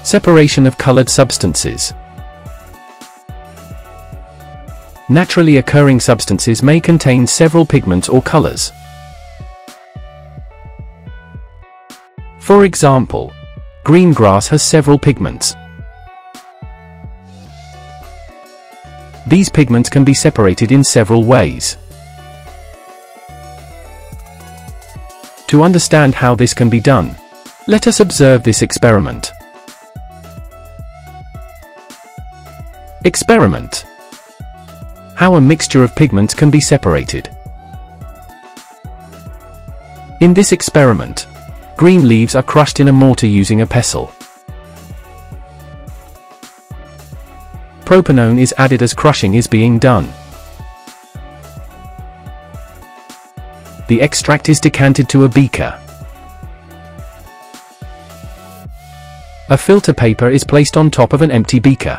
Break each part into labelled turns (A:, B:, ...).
A: Separation of colored substances. Naturally occurring substances may contain several pigments or colors. For example, green grass has several pigments. These pigments can be separated in several ways. To understand how this can be done, let us observe this experiment. Experiment. How a mixture of pigments can be separated. In this experiment, green leaves are crushed in a mortar using a pestle. Propanone is added as crushing is being done. The extract is decanted to a beaker. A filter paper is placed on top of an empty beaker.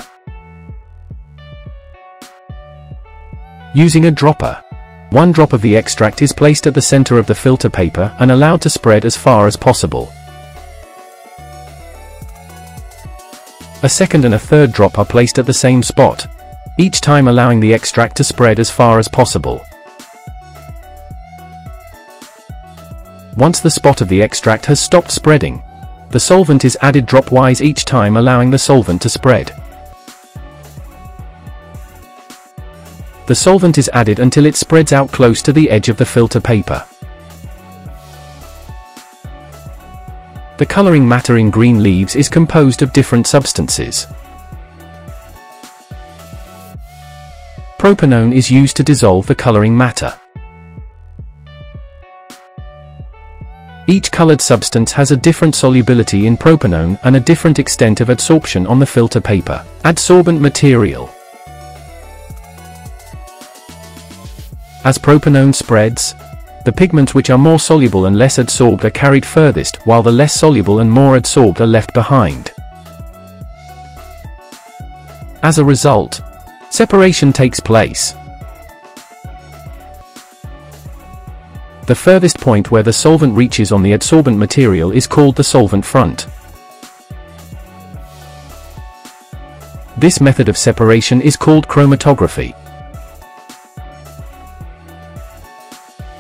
A: Using a dropper, 1 drop of the extract is placed at the center of the filter paper and allowed to spread as far as possible. A second and a third drop are placed at the same spot, each time allowing the extract to spread as far as possible. Once the spot of the extract has stopped spreading, the solvent is added drop-wise each time, allowing the solvent to spread. The solvent is added until it spreads out close to the edge of the filter paper. The coloring matter in green leaves is composed of different substances. Propanone is used to dissolve the coloring matter. Each colored substance has a different solubility in propanone and a different extent of adsorption on the filter paper. Adsorbent material. As propanone spreads, the pigments which are more soluble and less adsorbed are carried furthest, while the less soluble and more adsorbed are left behind. As a result, separation takes place. The furthest point where the solvent reaches on the adsorbent material is called the solvent front. This method of separation is called chromatography.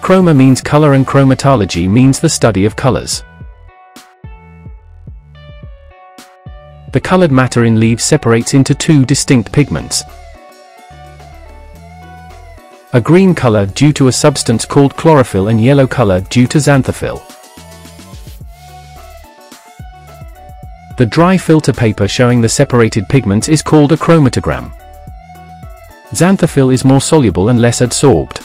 A: Chroma means color and chromatology means the study of colors. The colored matter in leaves separates into 2 distinct pigments. A green color due to a substance called chlorophyll and yellow color due to xanthophyll. The dry filter paper showing the separated pigments is called a chromatogram. Xanthophyll is more soluble and less adsorbed.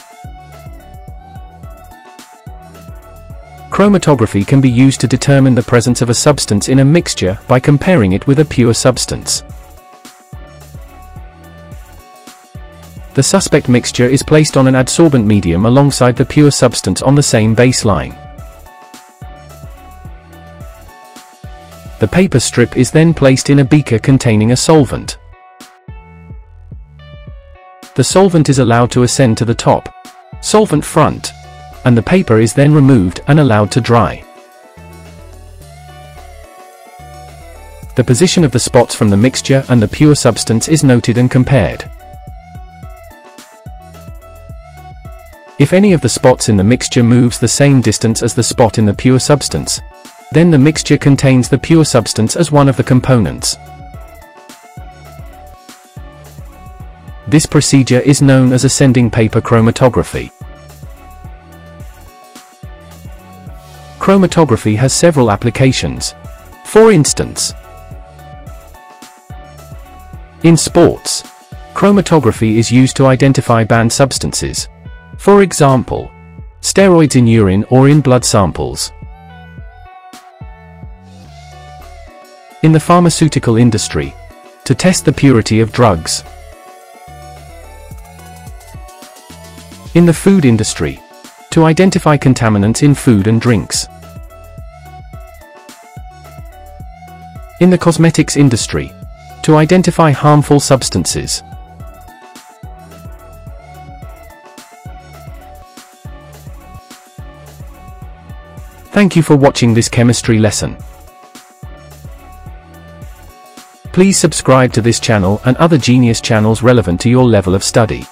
A: Chromatography can be used to determine the presence of a substance in a mixture by comparing it with a pure substance. The suspect mixture is placed on an adsorbent medium alongside the pure substance on the same baseline. The paper strip is then placed in a beaker containing a solvent. The solvent is allowed to ascend to the top, solvent front, and the paper is then removed and allowed to dry. The position of the spots from the mixture and the pure substance is noted and compared. If any of the spots in the mixture moves the same distance as the spot in the pure substance, then the mixture contains the pure substance as one of the components. This procedure is known as ascending paper chromatography. Chromatography has several applications. For instance, in sports, chromatography is used to identify banned substances. For example, steroids in urine or in blood samples. In the pharmaceutical industry, to test the purity of drugs. In the food industry, to identify contaminants in food and drinks. In the cosmetics industry, to identify harmful substances. Thank you for watching this chemistry lesson. Please subscribe to this channel and other Genius channels relevant to your level of study.